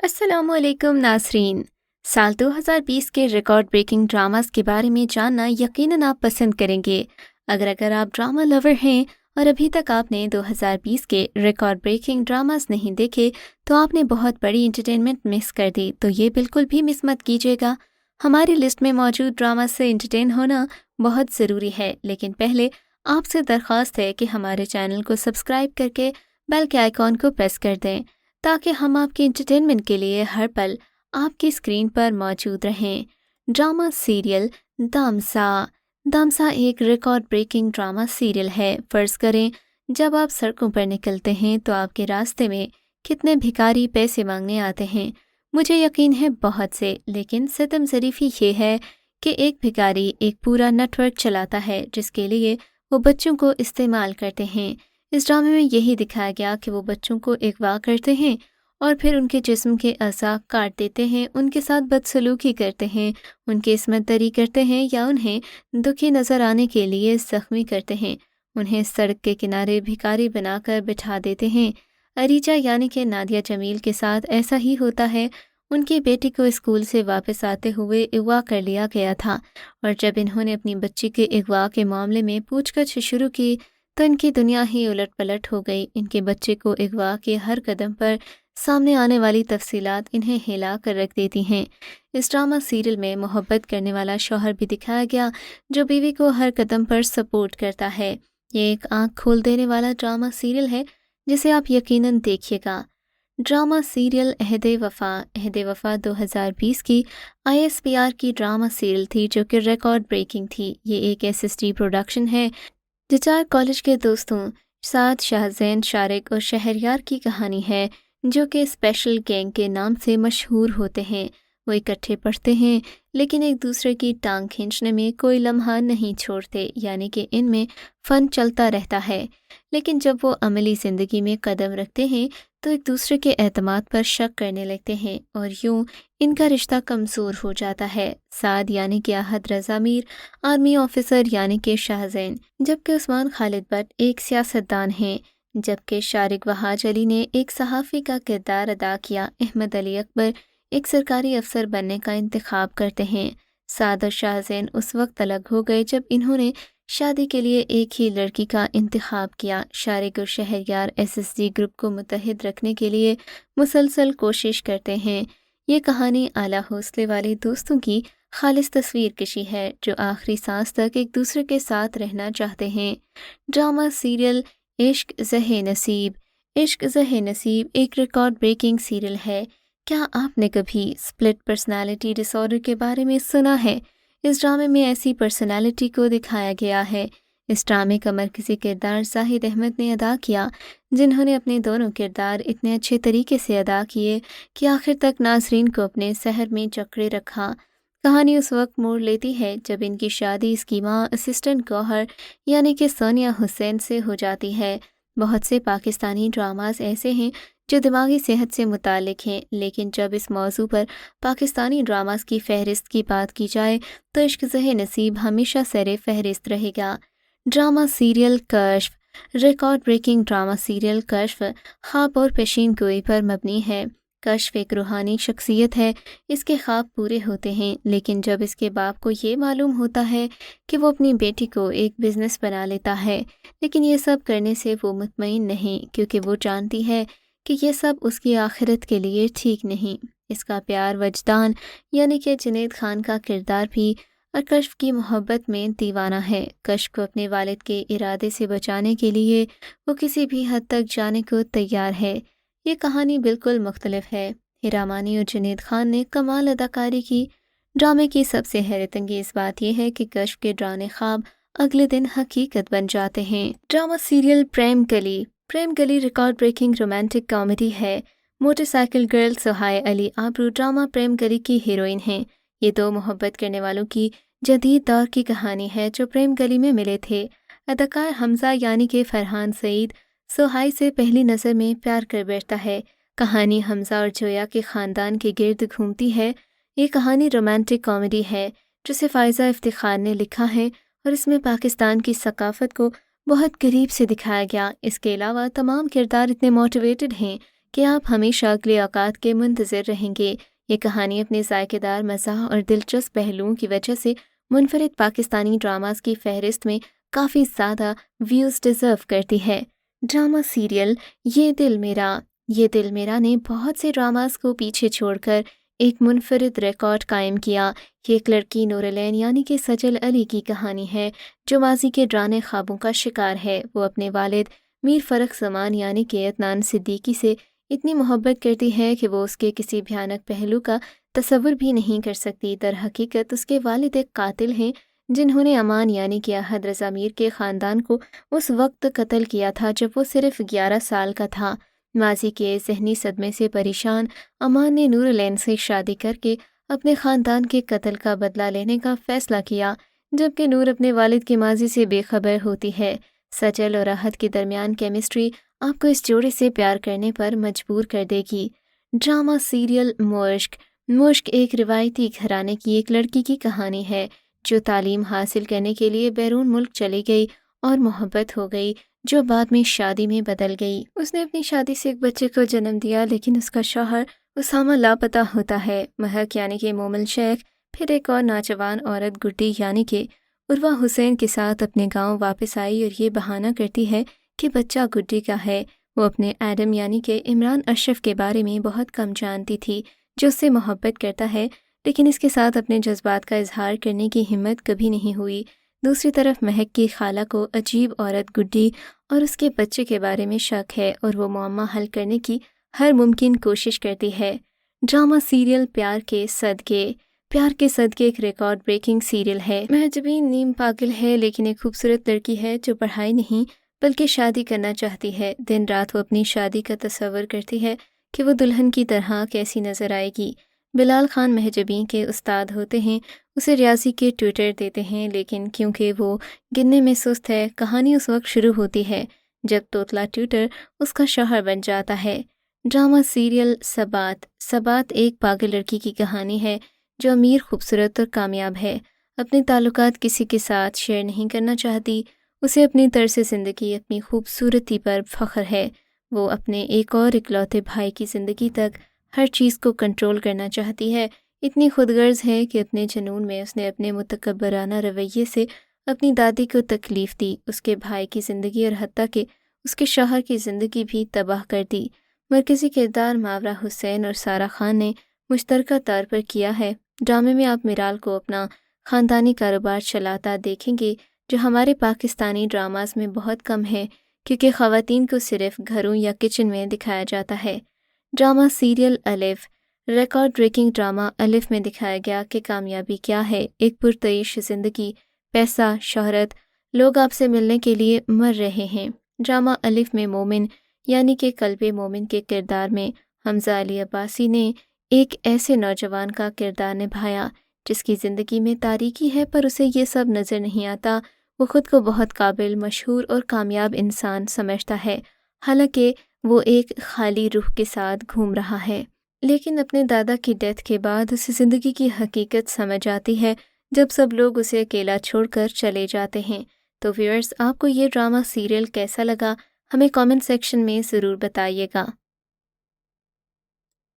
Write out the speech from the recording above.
السلام علیکم ناظرین۔ سال 2020 کے ریکارڈ بریکنگ ڈراماز کے بارے میں جاننا یقیناً آپ پسند کریں گے۔ اگر آپ ڈراما لور ہیں اور ابھی تک آپ نے 2020 کے ریکارڈ بریکنگ ڈراماز نہیں دیکھے تو آپ نے بہت بڑی انٹرٹینمنٹ مس کر دی، تو یہ بالکل بھی مس مت کیجیے گا۔ ہماری لسٹ میں موجود ڈراماز سے انٹرٹین ہونا بہت ضروری ہے، لیکن پہلے آپ سے درخواست ہے کہ ہمارے چینل کو سبسکرائب کر کے بیل کے آئیکن کو پریس کر دیں تاکہ ہم آپ کی انٹرٹینمنٹ کے لیے ہر پل آپ کی اسکرین پر موجود رہیں۔ Drama serial دامسا۔ دامسا ایک ریکارڈ بریکنگ ڈرامہ سیریل ہے۔ فرض کریں جب آپ سڑکوں پر نکلتے ہیں تو آپ کے راستے میں کتنے بھکاری پیسے مانگنے آتے ہیں؟ مجھے یقین ہے بہت سے، لیکن ستم ظریفی یہ ہے کہ ایک بھکاری ایک پورا نیٹ ورک چلاتا ہے جس کے لیے وہ بچوں کو استعمال کرتے ہیں۔ اس ڈرامے میں یہی دکھایا گیا کہ وہ بچوں کو اغوا کرتے ہیں اور پھر ان کے جسم کے اعضاء کاٹ دیتے ہیں، ان کے ساتھ بدسلوکی کرتے ہیں، ان کی عصمت دری کرتے ہیں یا انہیں دکھی نظر آنے کے لیے زخمی کرتے ہیں، انہیں سڑک کے کنارے بھکاری بنا کر بٹھا دیتے ہیں۔ اریجا یعنی کہ نادیہ جمیل کے ساتھ ایسا ہی ہوتا ہے۔ ان کی بیٹی کو اسکول سے واپس آتے ہوئے اغوا کر لیا گیا تھا، اور جب انہوں نے اپنی بچی کے اغوا کے معاملے میں پوچھ گچھ شروع کی تو ان کی دنیا ہی الٹ پلٹ ہو گئی۔ ان کے بچے کو اغوا کے ہر قدم پر سامنے آنے والی تفصیلات انہیں ہلا کر رکھ دیتی ہیں۔ اس ڈرامہ سیریل میں محبت کرنے والا شوہر بھی دکھایا گیا جو بیوی کو ہر قدم پر سپورٹ کرتا ہے۔ یہ ایک آنکھ کھول دینے والا ڈرامہ سیریل ہے جسے آپ یقیناً دیکھیے گا۔ ڈرامہ سیریل عہد وفا۔ عہد وفا 2020 کی ISPR کی ڈرامہ سیریل تھی جو کہ ریکارڈ بریکنگ تھی۔ یہ ایک SST پروڈکشن ہے جو 4 کالج کے دوستوں سعد، شاہزین، شارق اور شہریار کی کہانی ہے جو کہ اسپیشل گینگ کے نام سے مشہور ہوتے ہیں۔ وہ اکٹھے پڑھتے ہیں لیکن ایک دوسرے کی ٹانگ کھینچنے میں کوئی لمحہ نہیں چھوڑتے، یعنی کہ ان میں فن چلتا رہتا ہے۔ لیکن جب وہ عملی زندگی میں قدم رکھتے ہیں تو ایک دوسرے کے اعتماد پر شک کرنے لگتے ہیں اور یوں ان کا رشتہ کمزور ہو جاتا ہے۔ سعد یعنی کہ احد رضا میر آرمی آفیسر یعنی کہ شاہزین، جبکہ عثمان خالد بٹ ایک سیاستدان ہیں، جبکہ شارق وہاج علی نے ایک صحافی کا کردار ادا کیا۔ احمد علی اکبر ایک سرکاری افسر بننے کا انتخاب کرتے ہیں۔ سعد اور شاہزین اس وقت الگ ہو گئے جب انہوں نے شادی کے لیے ایک ہی لڑکی کا انتخاب کیا۔ شارق اور شہریار SSD گروپ کو متحد رکھنے کے لیے مسلسل کوشش کرتے ہیں۔ یہ کہانی اعلیٰ حوصلے والے دوستوں کی خالص تصویر کشی ہے جو آخری سانس تک ایک دوسرے کے ساتھ رہنا چاہتے ہیں۔ ڈرامہ سیریل عشق زہ نصیب۔ عشق زہ نصیب ایک ریکارڈ بریکنگ سیریل ہے۔ کیا آپ نے کبھی سپلٹ پرسنالٹی ڈس آرڈر کے بارے میں سنا ہے؟ اس ڈرامے میں ایسی پرسنالٹی کو دکھایا گیا ہے۔ اس ڈرامے کا مرکزی کردار زاہد احمد نے ادا کیا، جنہوں نے اپنے دونوں کردار اتنے اچھے طریقے سے ادا کیے کہ آخر تک ناظرین کو اپنے سحر میں جکڑے رکھا۔ کہانی اس وقت موڑ لیتی ہے جب ان کی شادی اس کی ماں اسسٹنٹ گوہر یعنی کہ ثانیہ حسین سے ہو جاتی ہے۔ بہت سے پاکستانی ڈراماز ایسے ہیں جو دماغی صحت سے متعلق ہیں، لیکن جب اس موضوع پر پاکستانی ڈراماز کی فہرست کی بات کی جائے تو عشق زہ نصیب ہمیشہ سر فہرست رہے گا۔ ڈرامہ سیریل کشف۔ ریکارڈ بریکنگ ڈرامہ سیریل کشف خواب اور پیشین گوئی پر مبنی ہے۔ کشف ایک روحانی شخصیت ہے، اس کے خواب پورے ہوتے ہیں، لیکن جب اس کے باپ کو یہ معلوم ہوتا ہے کہ وہ اپنی بیٹی کو ایک بزنس بنا لیتا ہے، لیکن یہ سب کرنے سے وہ مطمئن نہیں کیونکہ وہ جانتی ہے کہ یہ سب اس کی آخرت کے لیے ٹھیک نہیں۔ اس کا پیار وجدان یعنی کہ جنید خان کا کردار بھی اور کشف کی محبت میں دیوانہ ہے۔ کشف کو اپنے والد کے ارادے سے بچانے کے لیے وہ کسی بھی حد تک جانے کو تیار ہے۔ یہ کہانی بالکل مختلف ہے۔ ہیرا مانی اور جنید خان نے کمال اداکاری کی۔ ڈرامے کی سب سے حیرت انگیز بات یہ ہے کہ کشف کے ڈرانے خواب اگلے دن حقیقت بن جاتے ہیں۔ ڈرامہ سیریل پریم گلی۔ پریم گلی ریکارڈ بریکنگ رومانٹک کامیڈی ہے۔ موٹر سائیکل گرل سہائے علی آبرو ڈرامہ پریم گلی کی ہیروئن ہیں۔ یہ 2 محبت کرنے والوں کی جدید دور کی کہانی ہے جو پریم گلی میں ملے تھے۔ اداکار حمزہ یعنی کہ فرحان سعید سہائی سے پہلی نظر میں پیار کر بیٹھتا ہے۔ کہانی حمزہ اور جویا کے خاندان کے گرد گھومتی ہے۔ یہ کہانی رومانٹک کامیڈی ہے جسے فائزہ افتخار نے لکھا ہے اور اس میں پاکستان کی ثقافت کو بہت قریب سے دکھایا گیا۔ اس کے علاوہ تمام کردار اتنے موٹیویٹڈ ہیں کہ آپ ہمیشہ اگلے اوقات کے منتظر رہیں گے۔ یہ کہانی اپنے ذائقے دار مزاح اور دلچسپ پہلوؤں کی وجہ سے منفرد پاکستانی ڈراماز کی فہرست میں کافی زیادہ ویوز ڈیزرو کرتی ہے۔ ڈرامہ سیریل یہ دل میرا نے بہت سے ڈراماز کو پیچھے چھوڑ کر ایک منفرد ریکارڈ قائم کیا۔ یہ ایک لڑکی نورالعین یعنی کہ سجل علی کی کہانی ہے جو ماضی کے ڈرانے خوابوں کا شکار ہے۔ وہ اپنے والد میر فرخ زمان یعنی کہ عدنان صدیقی سے اتنی محبت کرتی ہے کہ وہ اس کے کسی بھیانک پہلو کا تصور بھی نہیں کر سکتی۔ در حقیقت اس کے والد ایک قاتل ہیں جنہوں نے امان یعنی کہ احد رضا میر کے خاندان کو اس وقت قتل کیا تھا جب وہ صرف 11 سال کا تھا۔ ماضی کے ذہنی صدمے سے پریشان امان نے نورالعین سے شادی کر کے اپنے خاندان کے قتل کا بدلہ لینے کا فیصلہ کیا، جبکہ نور اپنے والد کے ماضی سے بے خبر ہوتی ہے۔ سجل اور احد کے درمیان کیمسٹری آپ کو اس جوڑے سے پیار کرنے پر مجبور کر دے گی۔ ڈرامہ سیریل مشک ایک روایتی گھرانے کی ایک لڑکی کی کہانی ہے جو تعلیم حاصل کرنے کے لیے بیرون ملک چلی گئی اور محبت ہو گئی جو بعد میں شادی میں بدل گئی۔ اس نے اپنی شادی سے ایک بچے کو جنم دیا لیکن اس کا شوہر اسامہ لاپتہ ہوتا ہے۔ مہک یعنی کہ مومن شیخ پھر ایک اور نوجوان عورت گڈی یعنی کہ عروہ حسین کے ساتھ اپنے گاؤں واپس آئی اور یہ بہانہ کرتی ہے کہ بچہ گڈی کا ہے۔ وہ اپنے ایڈم یعنی کہ عمران اشرف کے بارے میں بہت کم جانتی تھی جو اس سے محبت کرتا ہے، لیکن اس کے ساتھ اپنے جذبات کا اظہار کرنے کی ہمت کبھی نہیں ہوئی۔ دوسری طرف مہک کی خالہ کو عجیب عورت گڈی اور اس کے بچے کے بارے میں شک ہے اور وہ معمہ حل کرنے کی ہر ممکن کوشش کرتی ہے۔ ڈرامہ سیریل پیار کے صدقے ایک ریکارڈ بریکنگ سیریل ہے۔ مہجبین نیم پاگل ہے لیکن ایک خوبصورت لڑکی ہے جو پڑھائی نہیں بلکہ شادی کرنا چاہتی ہے۔ دن رات وہ اپنی شادی کا تصور کرتی ہے کہ وہ دلہن کی طرح کیسی نظر آئے گی۔ بلال خان مہجبین کے استاد ہوتے ہیں، اسے ریاضی کے ٹیوٹر دیتے ہیں، لیکن کیونکہ وہ گننے میں سست ہے، کہانی اس وقت شروع ہوتی ہے جب توتلا ٹیوٹر اس کا شوہر بن جاتا ہے۔ ڈرامہ سیریل سبات ایک پاگل لڑکی کی کہانی ہے جو امیر، خوبصورت اور کامیاب ہے۔ اپنے تعلقات کسی کے ساتھ شیئر نہیں کرنا چاہتی۔ اسے اپنی طرز زندگی، اپنی خوبصورتی پر فخر ہے۔ وہ اپنے ایک اور اکلوتے بھائی کی زندگی تک ہر چیز کو کنٹرول کرنا چاہتی ہے۔ اتنی خود غرض ہے کہ اپنے جنون میں اس نے اپنے متکبرانہ رویے سے اپنی دادی کو تکلیف دی، اس کے بھائی کی زندگی اور حتیٰ کہ اس کے شوہر کی زندگی بھی تباہ کر دی۔ مرکزی کردار ماورا حسین اور سارہ خان نے مشترکہ طور پر کیا ہے۔ ڈرامے میں آپ میرال کو اپنا خاندانی کاروبار چلاتا دیکھیں گے جو ہمارے پاکستانی ڈراماز میں بہت کم ہے کیونکہ خواتین کو صرف گھروں یا کچن میں دکھایا جاتا ہے۔ ڈرامہ سیریل الف ریکارڈ بریکنگ ڈرامہ الف میں دکھایا گیا کہ کامیابی کیا ہے۔ ایک پرتعیش زندگی، پیسہ، شہرت، لوگ آپ سے ملنے کے لیے مر رہے ہیں۔ ڈرامہ الف میں مومن یعنی کہ قلب مومن کے کردار میں حمزہ علی عباسی نے ایک ایسے نوجوان کا کردار نبھایا جس کی زندگی میں تاریکی ہے پر اسے یہ سب نظر نہیں آتا۔ وہ خود کو بہت قابل، مشہور اور کامیاب انسان سمجھتا ہے، حالانکہ وہ ایک خالی روح کے ساتھ گھوم رہا ہے۔ لیکن اپنے دادا کی ڈیتھ کے بعد اسے زندگی کی حقیقت سمجھ آتی ہے جب سب لوگ اسے اکیلا چھوڑ کر چلے جاتے ہیں۔ تو ویورز، آپ کو یہ ڈرامہ سیریل کیسا لگا؟ ہمیں کامنٹ سیکشن میں ضرور بتائیے گا۔